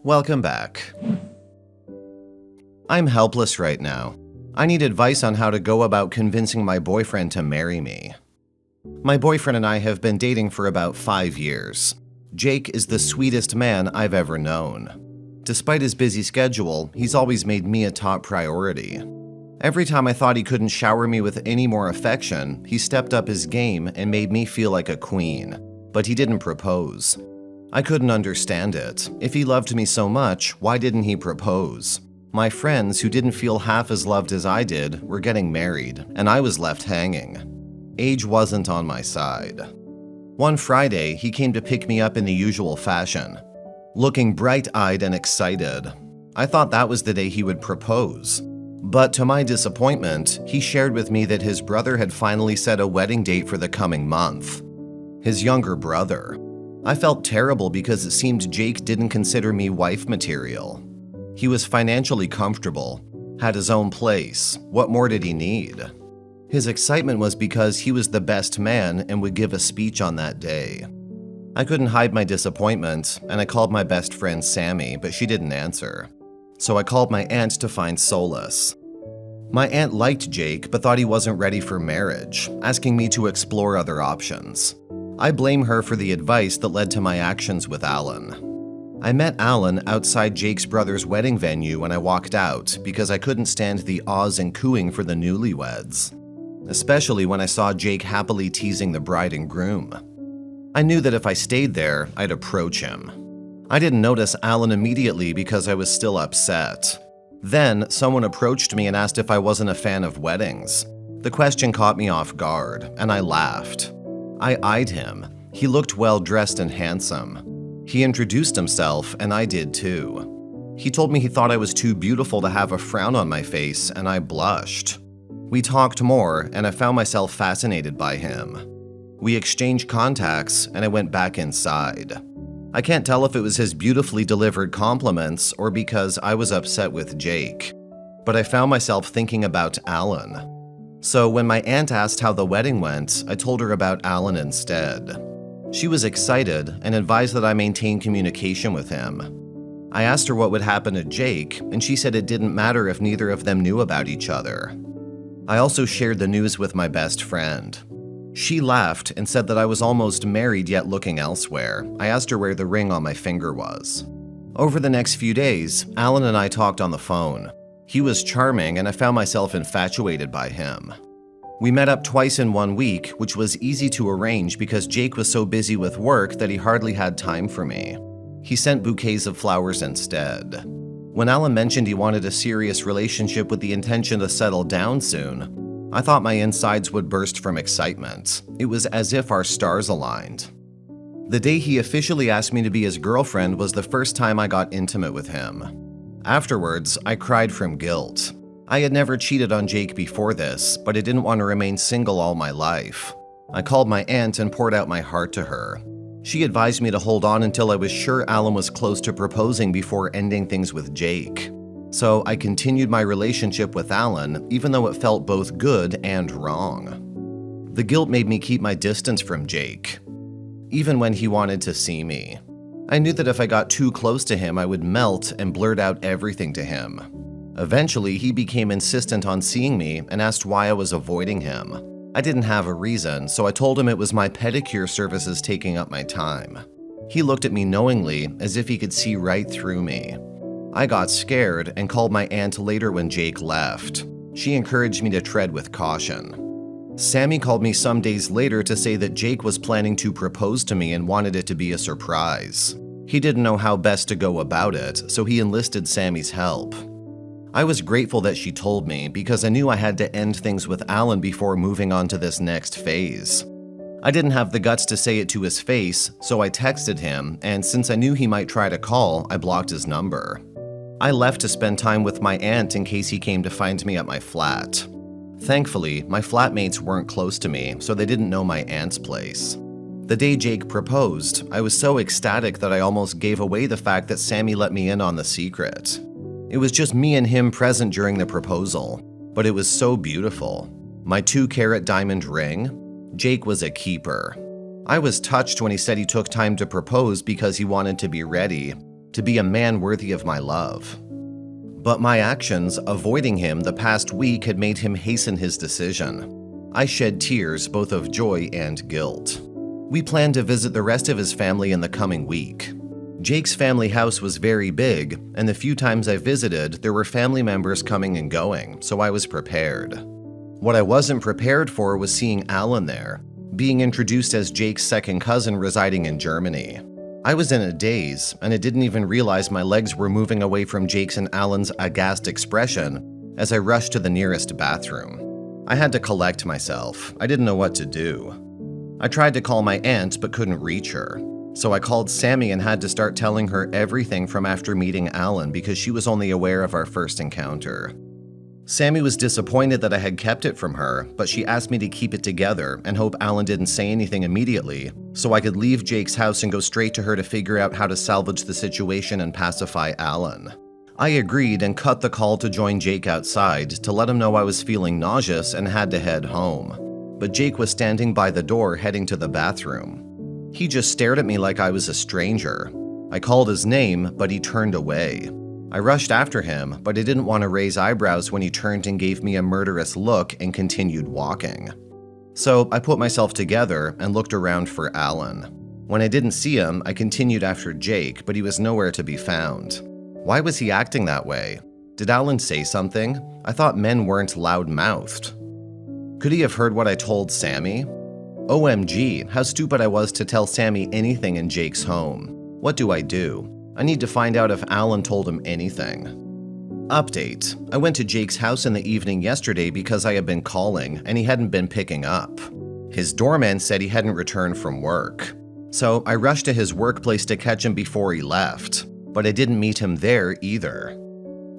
Welcome back. I'm helpless right now. I need advice on how to go about convincing my boyfriend to marry me. My boyfriend and I have been dating for about 5 years. Jake is the sweetest man I've ever known. Despite his busy schedule, he's always made me a top priority. Every time I thought he couldn't shower me with any more affection, he stepped up his game and made me feel like a queen. But he didn't propose. I couldn't understand it. If he loved me so much, why didn't he propose? My friends, who didn't feel half as loved as I did, were getting married, and I was left hanging. Age wasn't on my side. One Friday, he came to pick me up in the usual fashion, looking bright-eyed and excited. I thought that was the day he would propose. But to my disappointment, he shared with me that his brother had finally set a wedding date for the coming month. His younger brother. I felt terrible because it seemed Jake didn't consider me wife material. He was financially comfortable, had his own place. What more did he need? His excitement was because he was the best man and would give a speech on that day. I couldn't hide my disappointment, and I called my best friend Sammy, but she didn't answer. So I called my aunt to find solace. My aunt liked Jake but thought he wasn't ready for marriage, asking me to explore other options. I blame her for the advice that led to my actions with Alan. I met Alan outside Jake's brother's wedding venue when I walked out because I couldn't stand the ahs and cooing for the newlyweds, especially when I saw Jake happily teasing the bride and groom. I knew that if I stayed there, I'd approach him. I didn't notice Alan immediately because I was still upset. Then, someone approached me and asked if I wasn't a fan of weddings. The question caught me off guard, and I laughed. I eyed him. He looked well-dressed and handsome. He introduced himself, and I did too. He told me he thought I was too beautiful to have a frown on my face, and I blushed. We talked more, and I found myself fascinated by him. We exchanged contacts, and I went back inside. I can't tell if it was his beautifully delivered compliments or because I was upset with Jake, but I found myself thinking about Alan. So when my aunt asked how the wedding went, I told her about Alan instead. She was excited and advised that I maintain communication with him. I asked her what would happen to Jake, and she said it didn't matter if neither of them knew about each other. I also shared the news with my best friend. She laughed and said that I was almost married yet looking elsewhere. I asked her where the ring on my finger was. Over the next few days, Alan and I talked on the phone. He was charming and I found myself infatuated by him. We met up twice in 1 week, which was easy to arrange because Jake was so busy with work that he hardly had time for me. He sent bouquets of flowers instead. When Alan mentioned he wanted a serious relationship with the intention to settle down soon, I thought my insides would burst from excitement. It was as if our stars aligned. The day he officially asked me to be his girlfriend was the first time I got intimate with him. Afterwards, I cried from guilt. I had never cheated on Jake before this, but I didn't want to remain single all my life. I called my aunt and poured out my heart to her. She advised me to hold on until I was sure Alan was close to proposing before ending things with Jake. So I continued my relationship with Alan, even though it felt both good and wrong. The guilt made me keep my distance from Jake, even when he wanted to see me. I knew that if I got too close to him, I would melt and blurt out everything to him. Eventually, he became insistent on seeing me and asked why I was avoiding him. I didn't have a reason, so I told him it was my pedicure services taking up my time. He looked at me knowingly, as if he could see right through me. I got scared and called my aunt later when Jake left. She encouraged me to tread with caution. Sammy called me some days later to say that Jake was planning to propose to me and wanted it to be a surprise. He didn't know how best to go about it, so he enlisted Sammy's help. I was grateful that she told me because I knew I had to end things with Alan before moving on to this next phase. I didn't have the guts to say it to his face, so I texted him, and since I knew he might try to call, I blocked his number. I left to spend time with my aunt in case he came to find me at my flat. Thankfully, my flatmates weren't close to me, so they didn't know my aunt's place. The day Jake proposed, I was so ecstatic that I almost gave away the fact that Sammy let me in on the secret. It was just me and him present during the proposal, but it was so beautiful. My 2-carat diamond ring? Jake was a keeper. I was touched when he said he took time to propose because he wanted to be ready. to be a man worthy of my love. But my actions, avoiding him the past week, had made him hasten his decision. I shed tears both of joy and guilt. We planned to visit the rest of his family in the coming week. Jake's family house was very big, and the few times I visited, there were family members coming and going, so I was prepared. What I wasn't prepared for was seeing Alan there, being introduced as Jake's second cousin residing in Germany. I was in a daze, and I didn't even realize my legs were moving away from Jake's and Alan's aghast expression as I rushed to the nearest bathroom. I had to collect myself. I didn't know what to do. I tried to call my aunt but couldn't reach her. So I called Sammy and had to start telling her everything from after meeting Alan because she was only aware of our first encounter. Sammy was disappointed that I had kept it from her, but she asked me to keep it together and hope Alan didn't say anything immediately, so I could leave Jake's house and go straight to her to figure out how to salvage the situation and pacify Alan. I agreed and cut the call to join Jake outside to let him know I was feeling nauseous and had to head home. But Jake was standing by the door heading to the bathroom. He just stared at me like I was a stranger. I called his name, but he turned away. I rushed after him, but I didn't want to raise eyebrows when he turned and gave me a murderous look and continued walking. So I put myself together and looked around for Alan. When I didn't see him, I continued after Jake, but he was nowhere to be found. Why was he acting that way? Did Alan say something? I thought men weren't loud-mouthed. Could he have heard what I told Sammy? OMG, how stupid I was to tell Sammy anything in Jake's home. What do? I need to find out if Alan told him anything. Update. I went to Jake's house in the evening yesterday because I had been calling and he hadn't been picking up. His doorman said he hadn't returned from work. So I rushed to his workplace to catch him before he left, but I didn't meet him there either.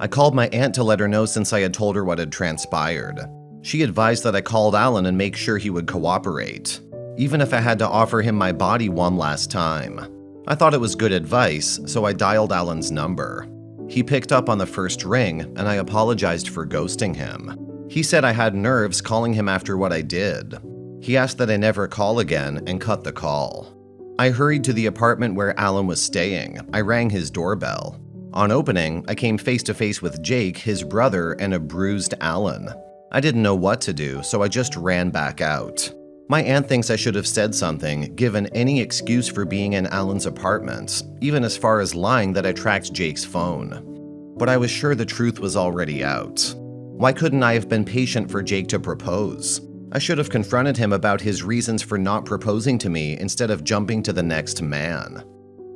I called my aunt to let her know since I had told her what had transpired. She advised that I called Alan and make sure he would cooperate, even if I had to offer him my body one last time. I thought it was good advice, so I dialed Alan's number. He picked up on the first ring, and I apologized for ghosting him. He said I had nerves calling him after what I did. He asked that I never call again and cut the call. I hurried to the apartment where Alan was staying. I rang his doorbell. On opening, I came face to face with Jake, his brother, and a bruised Alan. I didn't know what to do, so I just ran back out. My aunt thinks I should have said something, given any excuse for being in Alan's apartment, even as far as lying that I tracked Jake's phone. But I was sure the truth was already out. Why couldn't I have been patient for Jake to propose? I should have confronted him about his reasons for not proposing to me instead of jumping to the next man.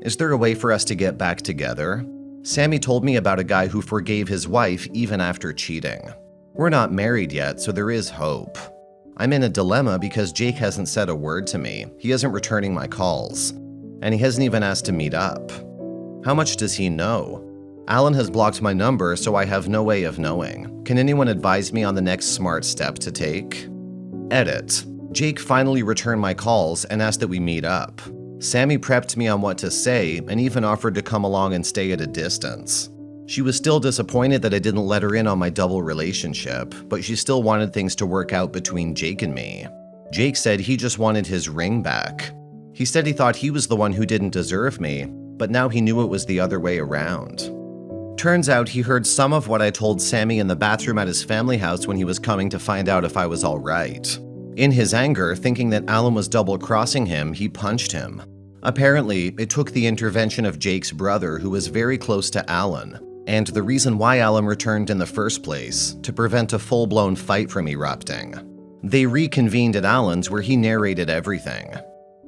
Is there a way for us to get back together? Sammy told me about a guy who forgave his wife even after cheating. We're not married yet, so there is hope. I'm in a dilemma because Jake hasn't said a word to me. He isn't returning my calls. And he hasn't even asked to meet up. How much does he know? Alan has blocked my number, so I have no way of knowing. Can anyone advise me on the next smart step to take? Edit. Jake finally returned my calls and asked that we meet up. Sammy prepped me on what to say and even offered to come along and stay at a distance. She was still disappointed that I didn't let her in on my double relationship, but she still wanted things to work out between Jake and me. Jake said he just wanted his ring back. He said he thought he was the one who didn't deserve me, but now he knew it was the other way around. Turns out he heard some of what I told Sammy in the bathroom at his family house when he was coming to find out if I was all right. In his anger, thinking that Alan was double-crossing him, he punched him. Apparently, it took the intervention of Jake's brother, who was very close to Alan, and the reason why Alan returned in the first place, to prevent a full-blown fight from erupting. They reconvened at Alan's where he narrated everything.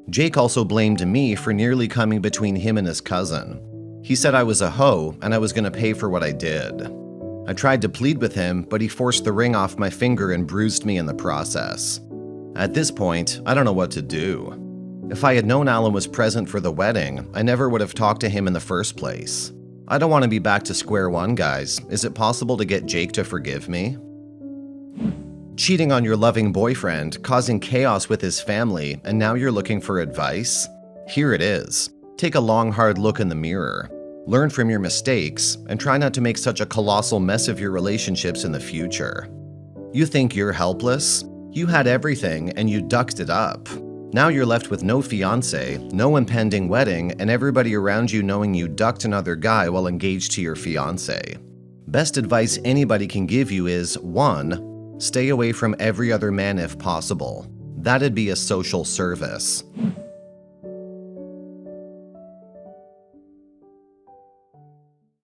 Jake also blamed me for nearly coming between him and his cousin. He said I was a hoe and I was going to pay for what I did. I tried to plead with him, but he forced the ring off my finger and bruised me in the process. At this point, I don't know what to do. If I had known Alan was present for the wedding, I never would have talked to him in the first place. I don't want to be back to square one, guys. Is it possible to get Jake to forgive me? Cheating on your loving boyfriend, causing chaos with his family, and now you're looking for advice? Here it is. Take a long, hard look in the mirror. Learn from your mistakes, and try not to make such a colossal mess of your relationships in the future. You think you're helpless? You had everything, and you ducked it up. Now you're left with no fiance, no impending wedding, and everybody around you knowing you ducked another guy while engaged to your fiance. Best advice anybody can give you is 1. Stay away from every other man if possible. That'd be a social service.